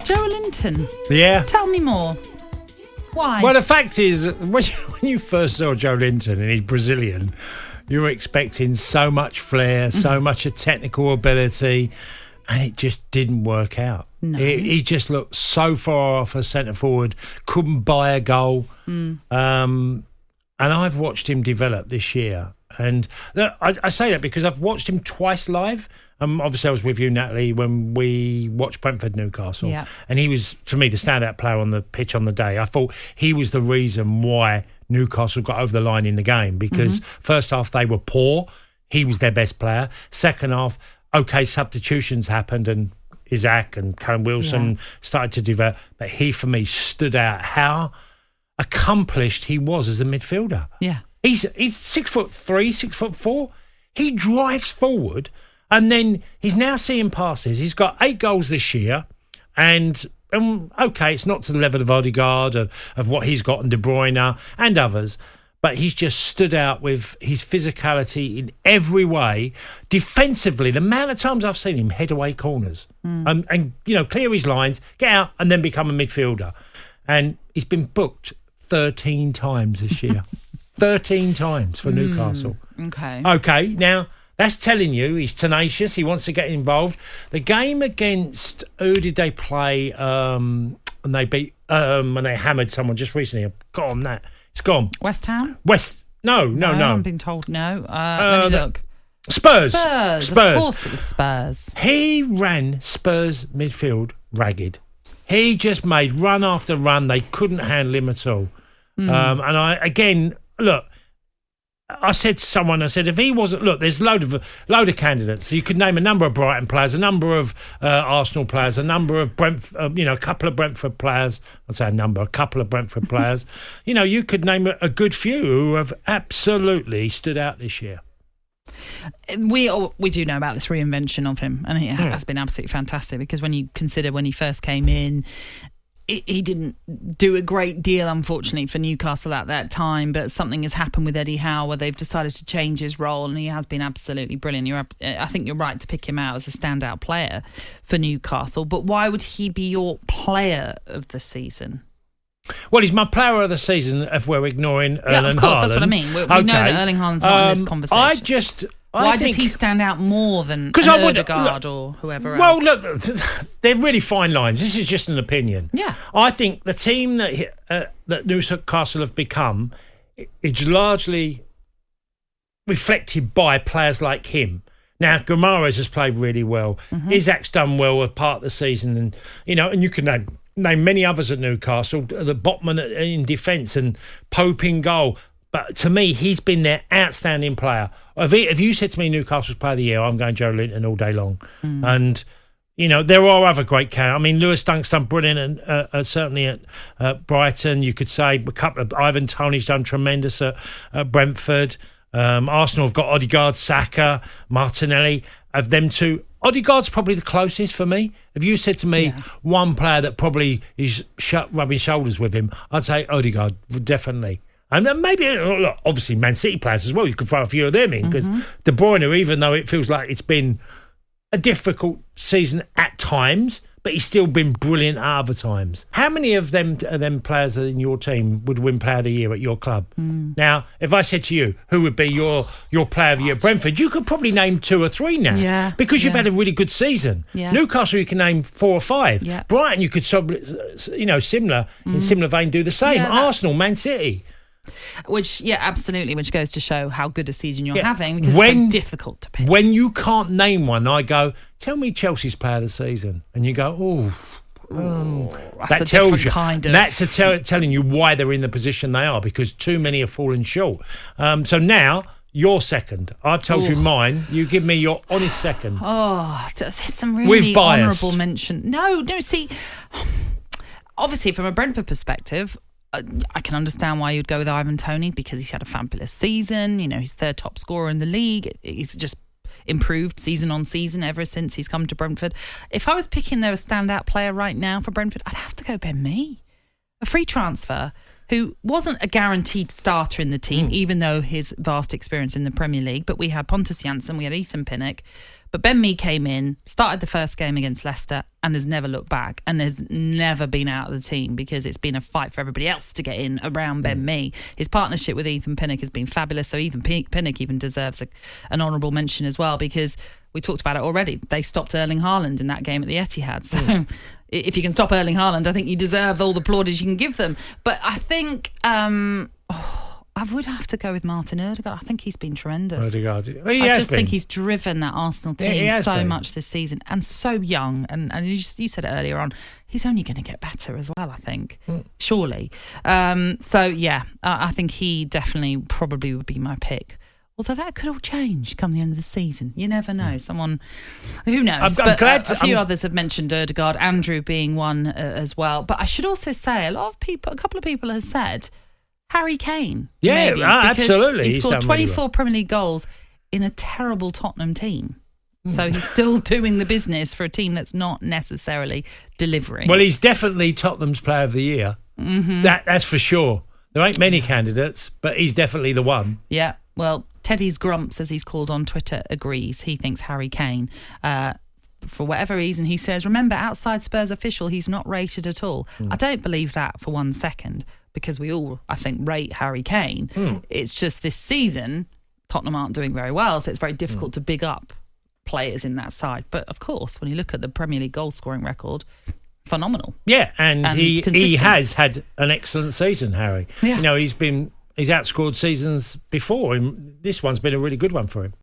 Joelinton. Yeah. Tell me more. Why? Well, the fact is, when you first saw Joelinton and he's Brazilian, you were expecting so much flair, so much of technical ability, and it just didn't work out. No. He just looked so far off a centre forward, couldn't buy a goal. And I've watched him develop this year. And I say that because I've watched him twice live. Obviously, I was with you, Natalie, when we watched Brentford-Newcastle. Yeah. And he was, for me, the standout player on the pitch on the day. I thought he was the reason why Newcastle got over the line in the game, because first half they were poor. He was their best player. Second half, okay, substitutions happened and Isaac and Callum Wilson started to develop. But he, for me, stood out how accomplished he was as a midfielder. Yeah. He's 6'3", 6'4". He drives forward, and then he's now seeing passes. He's got 8 goals this year, and okay, it's not to the level of Odegaard, of what he's got, and De Bruyne and others, but he's just stood out with his physicality in every way. Defensively, the amount of times I've seen him head away corners and clear his lines, get out, and then become a midfielder. And he's been booked 13 times this year. 13 times for Newcastle. Okay, now that's telling you he's tenacious. He wants to get involved. The game against, who did they play? And they beat when they hammered someone just recently. I've got on that. It's gone. West Ham? No. I'm being told no. Let me look. Spurs. Of course it was Spurs. He ran Spurs midfield ragged. He just made run after run. They couldn't handle him at all. Look, I said to someone, if he wasn't, look, there's load of candidates. You could name a number of Brighton players, a number of Arsenal players, a number of a couple of Brentford players. I'd say a couple of Brentford players. You could name a good few who have absolutely stood out this year. We do know about this reinvention of him, and it has been absolutely fantastic, because when you consider when he first came in, he didn't do a great deal, unfortunately, for Newcastle at that time, but something has happened with Eddie Howe where they've decided to change his role, and he has been absolutely brilliant. I think you're right to pick him out as a standout player for Newcastle, but why would he be your player of the season? Well, he's my player of the season if we're ignoring Erling Haaland. Yeah, of course, that's what I mean. We know that Erling Haaland's not in this conversation. Why does he stand out more than Odegaard or whoever else? Well, look, they're really fine lines. This is just an opinion. Yeah. I think the team that Newcastle have become is largely reflected by players like him. Now, Guimaraes has played really well. Isaac's done well a part of the season, and you can name many others at Newcastle, the Botman in defence and Pope in goal. But to me, he's been their outstanding player. If you said to me Newcastle's player of the year, I'm going Joelinton all day long. And, there are other great candidates. I mean, Lewis Dunk's done brilliant, and certainly at Brighton. You could say a couple of Ivan Toney's done tremendous at Brentford. Arsenal have got Odegaard, Saka, Martinelli. Of them two, Odegaard's probably the closest for me. If you said to me one player that probably is rubbing shoulders with him, I'd say Odegaard, definitely. And then maybe, obviously, Man City players as well. You could throw a few of them in, because De Bruyne, even though it feels like it's been a difficult season at times, but he's still been brilliant at other times. How many of them players in your team would win Player of the Year at your club? Now, if I said to you, who would be your Player of the Year at Brentford, you could probably name 2 or 3 now, because you've had a really good season. Newcastle, you can name 4 or 5. Brighton, you could, similar vein, do the same. Arsenal, Man City. Absolutely, which goes to show how good a season you're having, because it's so difficult to pick. When you can't name one, I go, tell me Chelsea's player of the season. And you go, that tells you. That's telling you why they're in the position they are, because too many have fallen short. So now, your second. I've told you mine. You give me your honest second. There's some really honourable mention. No, see, obviously from a Brentford perspective, I can understand why you'd go with Ivan Toney, because he's had a fabulous season. He's 3rd top scorer in the league. He's just improved season on season ever since he's come to Brentford. If I was picking a standout player right now for Brentford, I'd have to go Ben Mee, a free transfer who wasn't a guaranteed starter in the team, even though his vast experience in the Premier League. But we had Pontus Jansson, we had Ethan Pinnock. But Ben Mee came in, started the first game against Leicester and has never looked back and has never been out of the team because it's been a fight for everybody else to get in around Ben Mee. His partnership with Ethan Pinnock has been fabulous. So Ethan Pinnock even deserves an honourable mention as well, because we talked about it already. They stopped Erling Haaland in that game at the Etihad. So if you can stop Erling Haaland, I think you deserve all the plaudits you can give them. But I think... I would have to go with Martin Ødegaard. I think he's been tremendous. Ødegaard. I just think he's driven that Arsenal team so much this season, and so young. And you said it earlier on, he's only going to get better as well, I think, surely. I think he definitely probably would be my pick. Although that could all change come the end of the season. You never know. Someone, who knows? I'm glad a few others have mentioned Ødegaard, Andrew being one as well. But I should also say, a couple of people have said Harry Kane. Yeah, maybe, absolutely. He scored 24 Premier League goals in a terrible Tottenham team. So he's still doing the business for a team that's not necessarily delivering. Well, he's definitely Tottenham's Player of the Year. Mm-hmm. That's for sure. There ain't many candidates, but he's definitely the one. Yeah. Well, Teddy's Grumps, as he's called on Twitter, agrees. He thinks Harry Kane. For whatever reason, he says, remember, outside Spurs official, he's not rated at all. I don't believe that for 1 second, because we all, I think, rate Harry Kane. It's just this season, Tottenham aren't doing very well, so it's very difficult to big up players in that side. But, of course, when you look at the Premier League goal-scoring record, phenomenal. Yeah, and he has had an excellent season, Harry. Yeah. You know, he's outscored seasons before, and this one's been a really good one for him.